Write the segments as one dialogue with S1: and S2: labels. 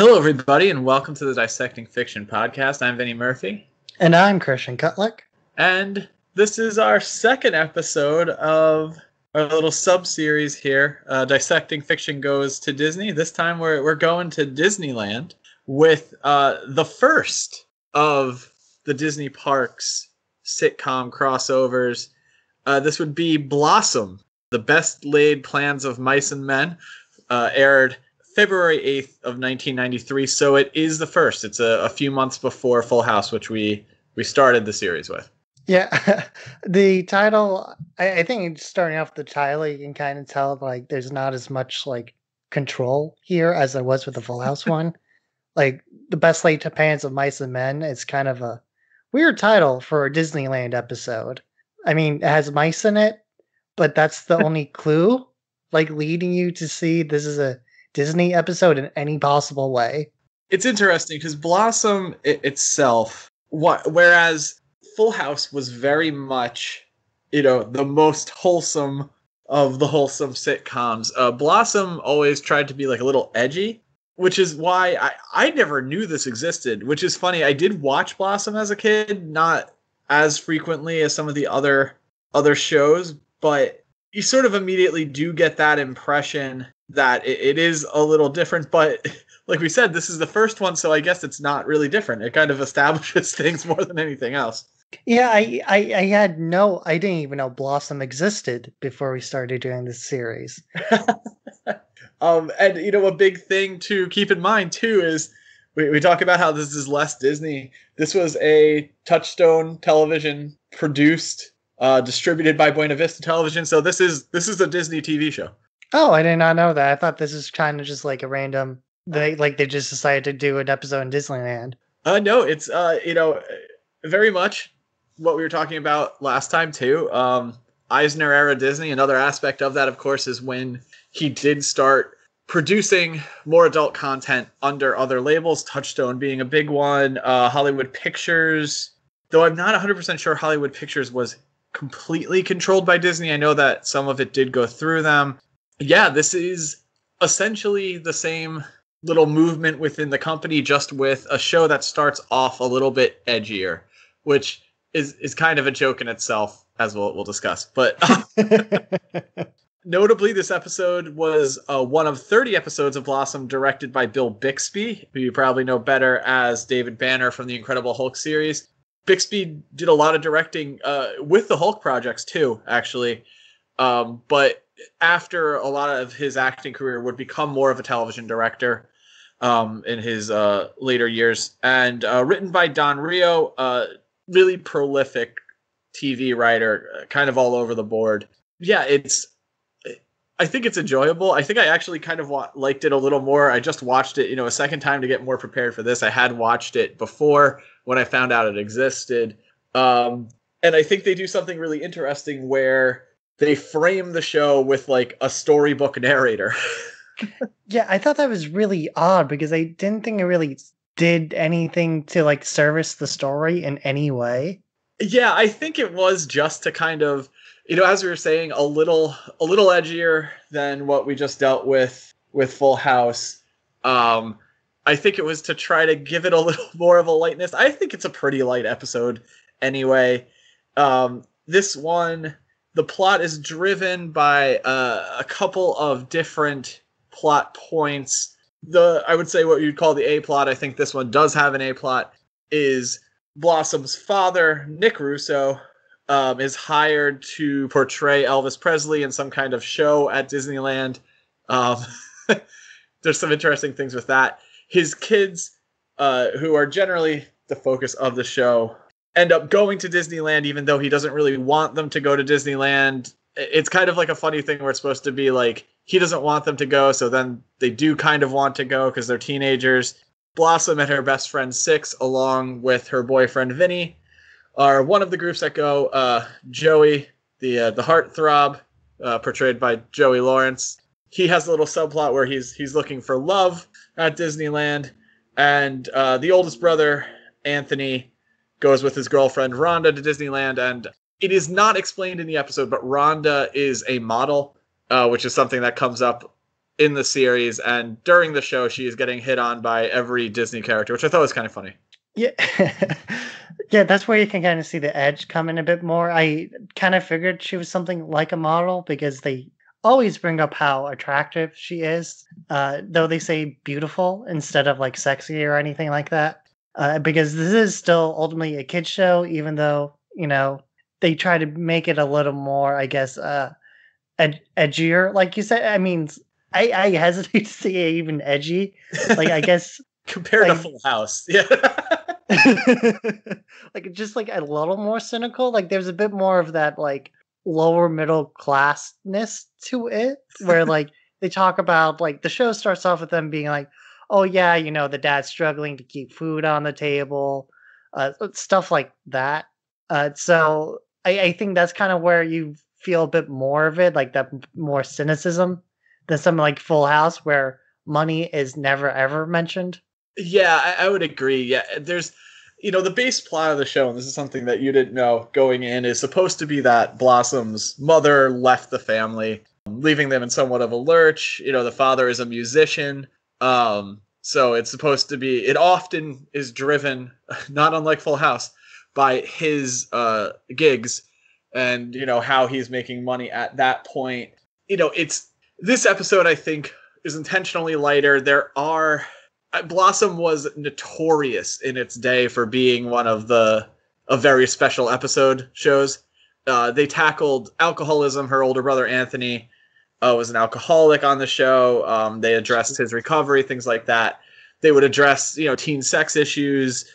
S1: Hello, everybody, and welcome to the Dissecting Fiction podcast. I'm Vinny Murphy.
S2: And I'm Christiaan Cutlick.
S1: And this is our second episode of our little sub-series here. Dissecting Fiction goes to Disney. This time we're going to Disneyland with the first of the Disney Parks sitcom crossovers. This would be Blossom, the best laid plans of mice and men, aired February 8th of 1993, so it is the first. It's a few months before Full House, which we started the series with.
S2: Yeah, the title, I think starting off the title, you can kind of tell like there's not as much like control here as there was with the Full House one. Like the best laid plans of mice and men is kind of a weird title for a Disneyland episode. I mean, it has mice in it, but that's the only clue, like leading you to see this is a Disney episode in any possible way.
S1: It's interesting because Blossom itself, whereas Full House was very much, the most wholesome of the wholesome sitcoms, Blossom always tried to be like a little edgy, which is why I never knew this existed, which is funny. I did watch Blossom as a kid, not as frequently as some of the other shows, but you sort of immediately do get that impression that it is a little different, but like we said, this is the first one, so I guess it's not really different. It kind of establishes things more than anything else.
S2: Yeah, I didn't even know Blossom existed before we started doing this series.
S1: And a big thing to keep in mind too is we talk about how this is less Disney. This was a Touchstone Television produced, distributed by Buena Vista Television, so this is a Disney TV show.
S2: Oh, I did not know that. I thought this was kind of just like a random. They just decided to do an episode in Disneyland.
S1: No, it's very much what we were talking about last time too. Eisner era Disney. Another aspect of that, of course, is when he did start producing more adult content under other labels. Touchstone being a big one. Hollywood Pictures, though I'm not 100% sure Hollywood Pictures was completely controlled by Disney. I know that some of it did go through them. Yeah, this is essentially the same little movement within the company, just with a show that starts off a little bit edgier, which is kind of a joke in itself, as we'll discuss. But notably, this episode was one of 30 episodes of Blossom directed by Bill Bixby, who you probably know better as David Banner from the Incredible Hulk series. Bixby did a lot of directing with the Hulk projects too, actually. But after a lot of his acting career would become more of a television director in his later years. And written by Don Rio, really prolific TV writer, kind of all over the board. Yeah, I think it's enjoyable. I think I actually kind of liked it a little more. I just watched it, a second time to get more prepared for this. I had watched it before when I found out it existed. And I think they do something really interesting where they frame the show with like a storybook narrator.
S2: Yeah, I thought that was really odd because I didn't think it really did anything to like service the story in any way.
S1: Yeah, I think it was just to kind of, as we were saying, a little edgier than what we just dealt with Full House. I think it was to try to give it a little more of a lightness. I think it's a pretty light episode anyway. This one, the plot is driven by a couple of different plot points. I would say what you'd call the A plot, I think this one does have an A plot, is Blossom's father, Nick Russo, is hired to portray Elvis Presley in some kind of show at Disneyland. There's some interesting things with that. His kids, who are generally the focus of the show, end up going to Disneyland, even though he doesn't really want them to go to Disneyland. It's kind of like a funny thing where it's supposed to be like he doesn't want them to go, so then they do kind of want to go because they're teenagers. Blossom and her best friend Six, along with her boyfriend Vinny, are one of the groups that go. Joey, the heartthrob, portrayed by Joey Lawrence, he has a little subplot where he's looking for love at Disneyland, and the oldest brother Anthony goes with his girlfriend Rhonda to Disneyland, and it is not explained in the episode, but Rhonda is a model, which is something that comes up in the series, and during the show she is getting hit on by every Disney character, which I thought was kind of funny.
S2: Yeah. Yeah, that's where you can kind of see the edge come in a bit more. I kind of figured she was something like a model because they always bring up how attractive she is, though they say beautiful instead of like sexy or anything like that. Because this is still ultimately a kid's show, even though, they try to make it a little more, I guess, edgier. Like you said, I mean, I hesitate to say even edgy. Like, I guess.
S1: Compared to Full House. Yeah.
S2: Like just like a little more cynical. Like there's a bit more of that like lower middle classness to it, where like they talk about like the show starts off with them being like, oh yeah, the dad's struggling to keep food on the table, stuff like that. So I think that's kind of where you feel a bit more of it, like that more cynicism than something like Full House, where money is never ever mentioned.
S1: Yeah, I would agree. Yeah, there's, the base plot of the show, and this is something that you didn't know going in, is supposed to be that Blossom's mother left the family, leaving them in somewhat of a lurch. The father is a musician. So it's supposed to be, it often is driven, not unlike Full House, by his gigs and, how he's making money at that point. This episode, I think, is intentionally lighter. Blossom was notorious in its day for being one of a very special episode shows. They tackled alcoholism. Her older brother, Anthony, was an alcoholic on the show. They addressed his recovery, things like that. They would address, teen sex issues,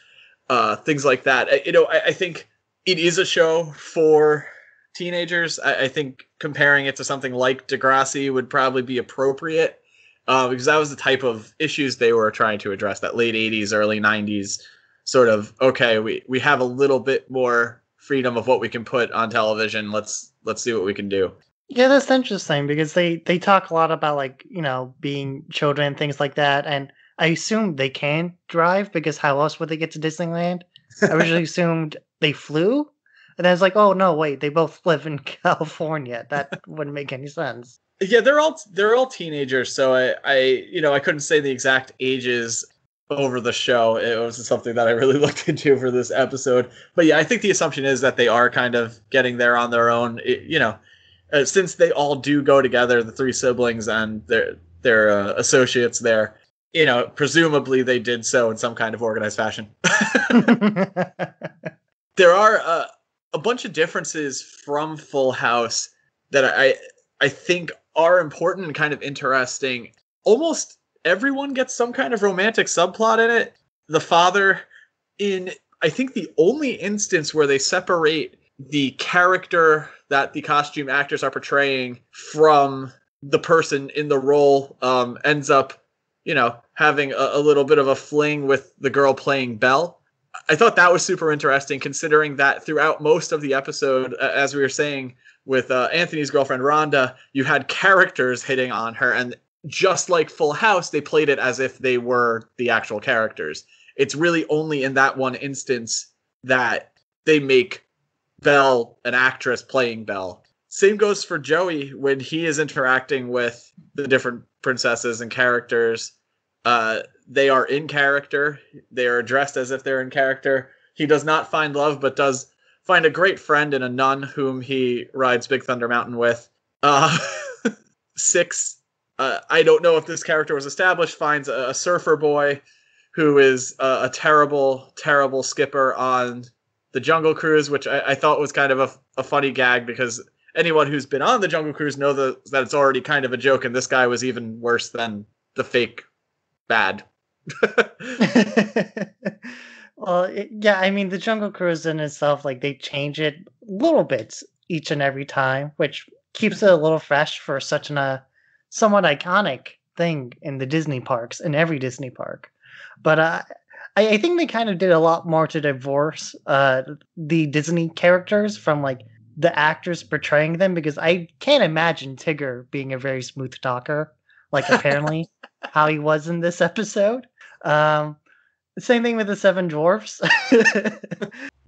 S1: things like that. I think it is a show for teenagers. I think comparing it to something like Degrassi would probably be appropriate. Because that was the type of issues they were trying to address, that late 80s, early 90s sort of, okay, we have a little bit more freedom of what we can put on television. Let's see what we can do.
S2: Yeah, that's interesting because they talk a lot about like, being children and things like that. And I assume they can drive because how else would they get to Disneyland? I originally assumed they flew. And then I was like, oh no, wait, they both live in California. That wouldn't make any sense.
S1: Yeah, they're all teenagers, so I couldn't say the exact ages over the show. It wasn't something that I really looked into for this episode. But yeah, I think the assumption is that they are kind of getting there on their own. Since they all do go together, the three siblings and their associates there. Presumably they did so in some kind of organized fashion. There are a bunch of differences from Full House that I think are important and kind of interesting. Almost everyone gets some kind of romantic subplot in it. The father, in I think the only instance where they separate the character that the costume actors are portraying from the person in the role, ends up, having a little bit of a fling with the girl playing Belle. I thought that was super interesting, considering that throughout most of the episode, as we were saying, with Anthony's girlfriend, Rhonda, you had characters hitting on her. And just like Full House, they played it as if they were the actual characters. It's really only in that one instance that they make Belle an actress playing Belle. Same goes for Joey when he is interacting with the different princesses and characters. They are in character. They are dressed as if they're in character. He does not find love, but does find a great friend in a nun whom he rides Big Thunder Mountain with. 6, I don't know if this character was established, finds a surfer boy who is a terrible, terrible skipper on the Jungle Cruise, which I thought was kind of a funny gag because anyone who's been on the Jungle Cruise knows that it's already kind of a joke, and this guy was even worse than the fake bad.
S2: Well, yeah, I mean, the Jungle Cruise in itself, like, they change it little bits each and every time, which keeps it a little fresh for such a somewhat iconic thing in the Disney parks, in every Disney park. But I think they kind of did a lot more to divorce the Disney characters from, like, the actors portraying them, because I can't imagine Tigger being a very smooth talker, like, apparently how he was in this episode. Same thing with the Seven Dwarfs.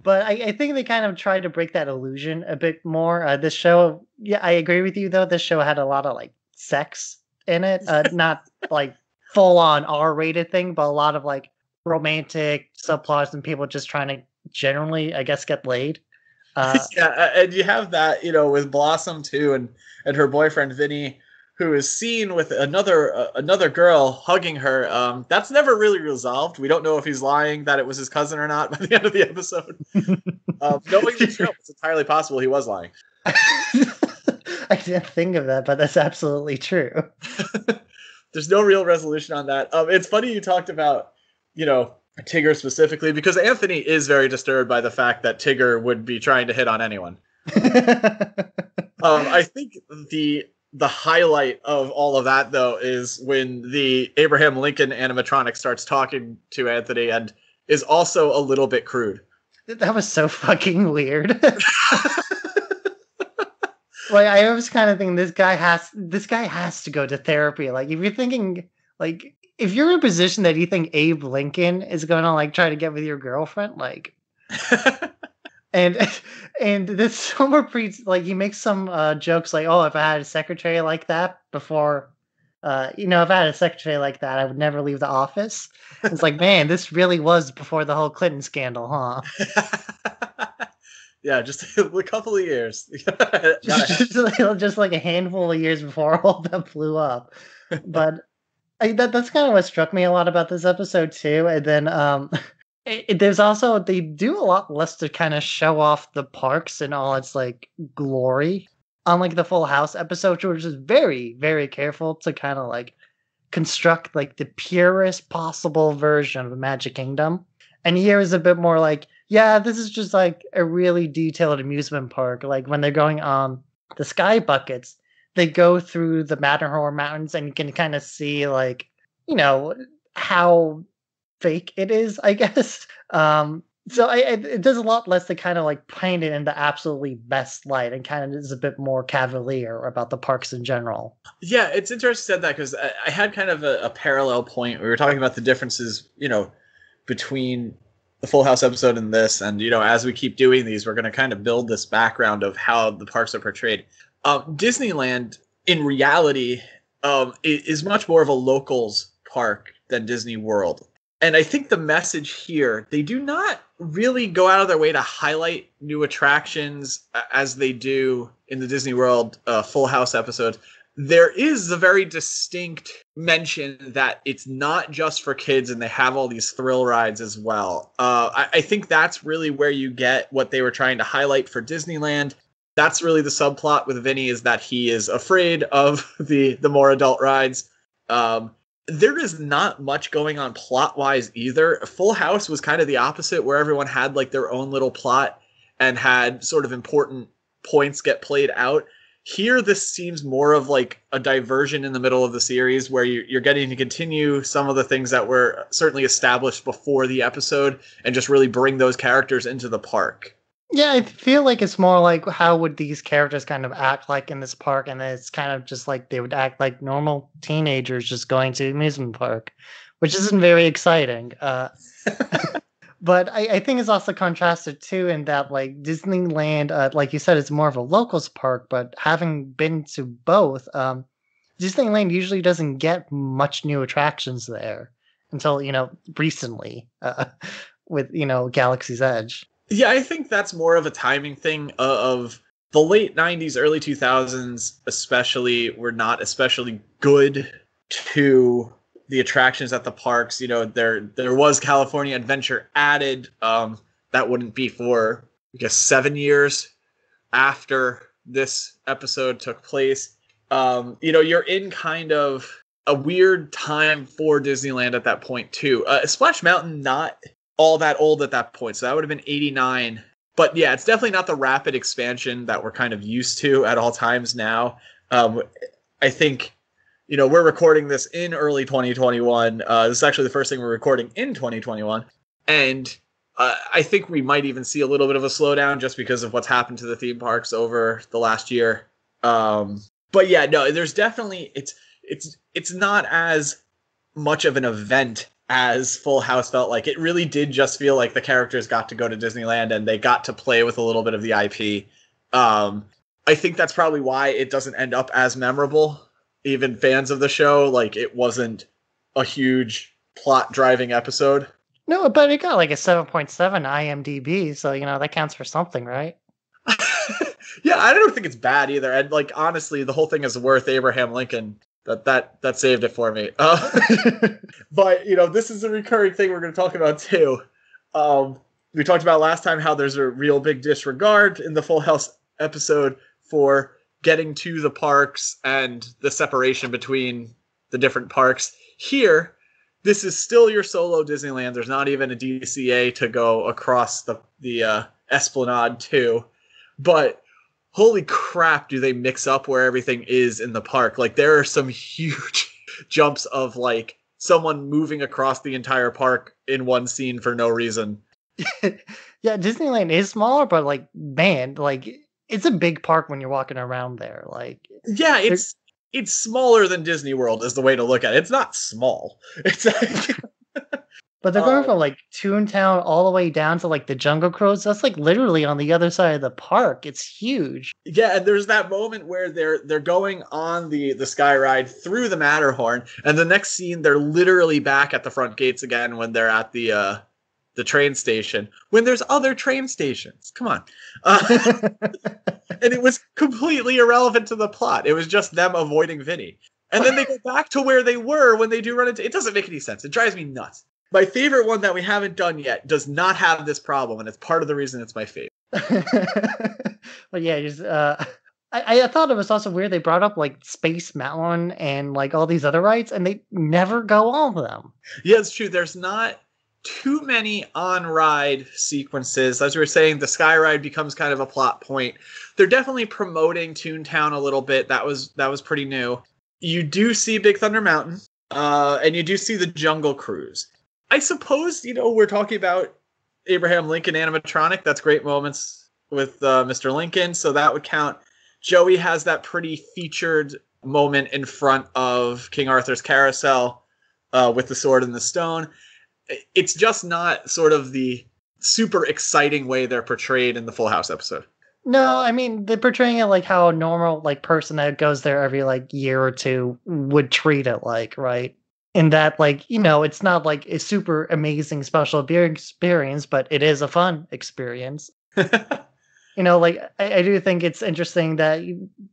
S2: But I think they kind of tried to break that illusion a bit more. This show, yeah, I agree with you, though. This show had a lot of, like, sex in it. Not like full on R-rated thing, but a lot of like romantic subplots and people just trying to generally, I guess, get laid.
S1: Yeah, and you have that, with Blossom too, and her boyfriend Vinny, who is seen with another girl hugging her. That's never really resolved. We don't know if he's lying that it was his cousin or not by the end of the episode. Knowing the show, it's entirely possible he was lying.
S2: I didn't think of that, but that's absolutely true.
S1: There's no real resolution on that. It's funny you talked about, Tigger specifically, because Anthony is very disturbed by the fact that Tigger would be trying to hit on anyone. I think the highlight of all of that, though, is when the Abraham Lincoln animatronic starts talking to Anthony and is also a little bit crude.
S2: That was so fucking weird. Like, I was kind of thinking this guy has to go to therapy. Like, if you're thinking, like, if you're in a position that you think Abe Lincoln is going to like try to get with your girlfriend, like, and this summer like he makes some jokes like, oh, if I had a secretary like that before, if I had a secretary like that, I would never leave the office. It's like, man, this really was before the whole Clinton scandal, huh?
S1: Yeah, just a couple of years.
S2: just like a handful of years before all of them blew up. But that's kind of what struck me a lot about this episode too. And then there's also, they do a lot less to kind of show off the parks and all its like glory. Unlike the Full House episode, which is very, very careful to kind of like construct like the purest possible version of the Magic Kingdom. And here is a bit more like, yeah, this is just like a really detailed amusement park. Like when they're going on the Sky Buckets, they go through the Matterhorn Mountains and you can kind of see like, how fake it is, I guess. So it does a lot less to kind of like paint it in the absolutely best light and kind of is a bit more cavalier about the parks in general.
S1: Yeah, it's interesting you said that because I had kind of a parallel point. We were talking about the differences, between the Full House episode and this. And, as we keep doing these, we're going to kind of build this background of how the parks are portrayed. Disneyland, in reality, is much more of a locals park than Disney World. And I think the message here, they do not really go out of their way to highlight new attractions as they do in the Disney World Full House episode. There is a very distinct mention that it's not just for kids and they have all these thrill rides as well. I think that's really where you get what they were trying to highlight for Disneyland. That's really the subplot with Vinny, is that he is afraid of the more adult rides. There is not much going on plot-wise either. Full House was kind of the opposite, where everyone had like their own little plot and had sort of important points get played out. Here, this seems more of like a diversion in the middle of the series where you're getting to continue some of the things that were certainly established before the episode and just really bring those characters into the park.
S2: Yeah, I feel like it's more like how would these characters kind of act like in this park, and it's kind of just like they would act like normal teenagers just going to the amusement park, which isn't very exciting. But I think it's also contrasted too in that like Disneyland, like you said, it's more of a locals park, but having been to both, Disneyland usually doesn't get much new attractions there until, recently with, Galaxy's Edge.
S1: Yeah, I think that's more of a timing thing of the late 90s, early 2000s especially were not especially good to the attractions at the parks. There was California Adventure added. That wouldn't be for, I guess, 7 years after this episode took place. You're in kind of a weird time for Disneyland at that point too. Splash Mountain, not all that old at that point, so that would have been 89. But yeah, it's definitely not the rapid expansion that we're kind of used to at all times now. I think, we're recording this in early 2021. This is actually the first thing we're recording in 2021. And I think we might even see a little bit of a slowdown just because of what's happened to the theme parks over the last year. But yeah, no, there's definitely, it's not as much of an event as Full House felt like. It really did just feel like the characters got to go to Disneyland and they got to play with a little bit of the IP. I think that's probably why it doesn't end up as memorable even fans of the show, like it wasn't a huge plot driving episode.
S2: No, but it got like a 7.7 IMDb, so that counts for something, right?
S1: Yeah, I don't think it's bad either. And like honestly, the whole thing is worth Abraham Lincoln. That saved it for me. But this is a recurring thing we're going to talk about too. We talked about last time how there's a real big disregard in the Full House episode for getting to the parks and the separation between the different parks. Here, this is still your solo Disneyland. There's not even a DCA to go across the Esplanade to. But holy crap, do they mix up where everything is in the park. Like, there are some huge jumps of, like, someone moving across the entire park in one scene for no reason.
S2: Yeah, Disneyland is smaller, but, like, man, like, it's a big park when you're walking around there. Like,
S1: yeah, it's smaller than Disney World is the way to look at it. It's not small. It's like...
S2: But they're going from, like, Toontown all the way down to, like, the Jungle Cruise. That's, like, literally on the other side of the park. It's huge.
S1: Yeah, and there's that moment where they're going on the sky ride through the Matterhorn, and the next scene, they're literally back at the front gates again when they're at the train station, when there's other train stations. Come on. And it was completely irrelevant to the plot. It was just them avoiding Vinny. And then they go back to where they were when they do run into... It doesn't make any sense. It drives me nuts. My favorite one that we haven't done yet does not have this problem, and it's part of the reason it's my favorite.
S2: But yeah, just I thought it was also weird they brought up like Space Mountain and like all these other rides, and they never go on them.
S1: Yeah, it's true. There's not too many on-ride sequences. As we were saying, the Sky Ride becomes kind of a plot point. They're definitely promoting Toontown a little bit. That was pretty new. You do see Big Thunder Mountain, and you do see the Jungle Cruise. I suppose, we're talking about Abraham Lincoln animatronic. That's great moments with Mr. Lincoln, so that would count. Joey has that pretty featured moment in front of King Arthur's carousel with the sword and the stone. It's just not sort of the super exciting way they're portrayed in the Full House episode.
S2: No, I mean, they're portraying it like how a normal like person that goes there every like year or two would treat it like, right? In that, like, it's not like a super amazing special experience, but it is a fun experience. Like, I do think it's interesting that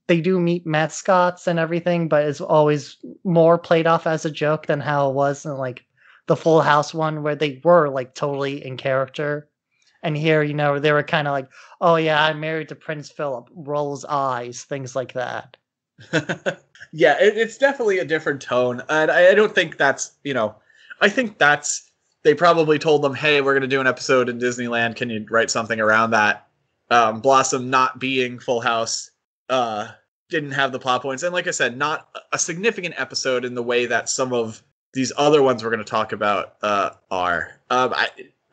S2: they do meet mascots and everything, but it's always more played off as a joke than how it was in, like, the Full House one, where they were, like, totally in character. And here, they were kind of like, oh, yeah, I'm married to Prince Philip, rolls eyes, things like that.
S1: Yeah, it's definitely a different tone. And I don't think that's, I think that's, they probably told them, hey, we're going to do an episode in Disneyland. Can you write something around that? Blossom not being Full House didn't have the plot points. And like I said, not a significant episode in the way that some of these other ones we're going to talk about are.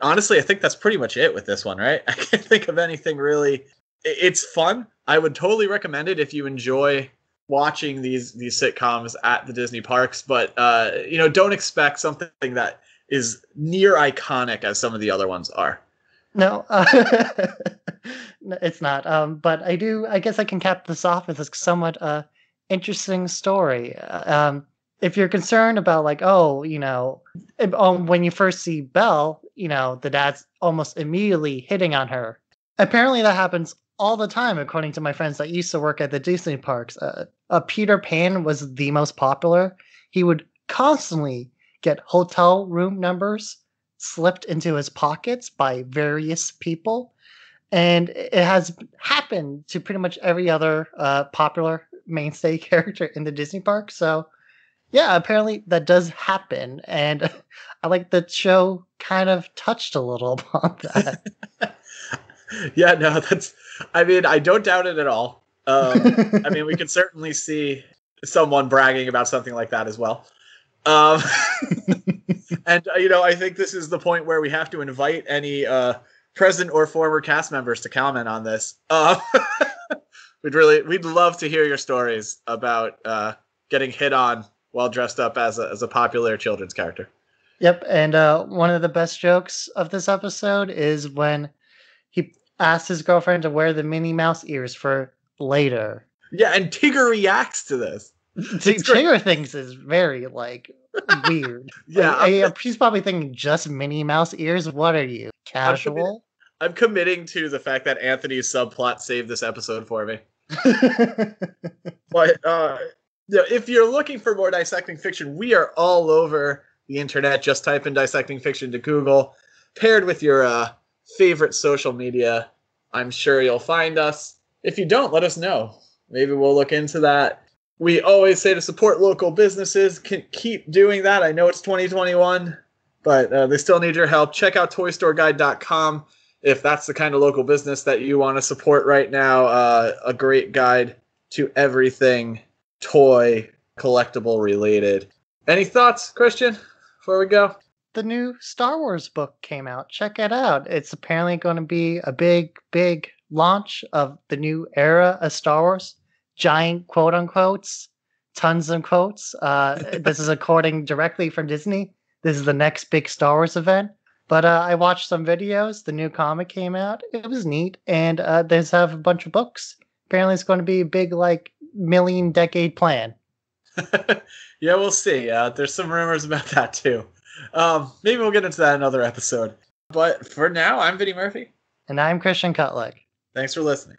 S1: Honestly, I think that's pretty much it with this one, right? I can't think of anything really. It's fun. I would totally recommend it if you enjoy watching these sitcoms at the Disney parks, but don't expect something that is near iconic as some of the other ones are.
S2: No, it's not. But I guess I can cap this off with a somewhat interesting story. If you're concerned about like, when you first see Belle, the dad's almost immediately hitting on her. Apparently that happens all the time, according to my friends that used to work at the Disney parks. Peter Pan was the most popular. He would constantly get hotel room numbers slipped into his pockets by various people. And it has happened to pretty much every other popular mainstay character in the Disney park. So, yeah, apparently that does happen. And I like the show kind of touched a little upon that.
S1: Yeah, no, I don't doubt it at all. We could certainly see someone bragging about something like that as well. And, I think this is the point where we have to invite any present or former cast members to comment on this. We'd love to hear your stories about getting hit on while dressed up as a popular children's character.
S2: Yep, and one of the best jokes of this episode is when he asked his girlfriend to wear the Minnie Mouse ears for later.
S1: Yeah, and Tigger reacts to this.
S2: Chigger thinks is very like weird.
S1: Yeah,
S2: she's probably thinking just Minnie Mouse ears. What are you, casual?
S1: I'm committing to the fact that Anthony's subplot saved this episode for me. But if you're looking for more Dissecting Fiction, we are all over the internet. Just type in Dissecting Fiction to Google, paired with your favorite social media. I'm sure you'll find us. If you don't, let us know. Maybe we'll look into that. We always say to support local businesses. Keep doing that. I know it's 2021, but they still need your help. Check out toystoreguide.com if that's the kind of local business that you want to support right now. A great guide to everything toy collectible related. Any thoughts, Christian, before we go?
S2: The new Star Wars book came out. Check it out. It's apparently going to be a big launch of the new era of Star Wars. Giant quote unquotes, tons of quotes. This is according directly from Disney. This is the next big Star Wars event. But I watched some videos. The new comic came out. It was neat. And they have a bunch of books. Apparently it's going to be a big, like, million-decade plan.
S1: Yeah, we'll see. There's some rumors about that, too. Maybe we'll get into that in another episode. But for now, I'm Vinny Murphy.
S2: And I'm Christian Kutlick.
S1: Thanks for listening.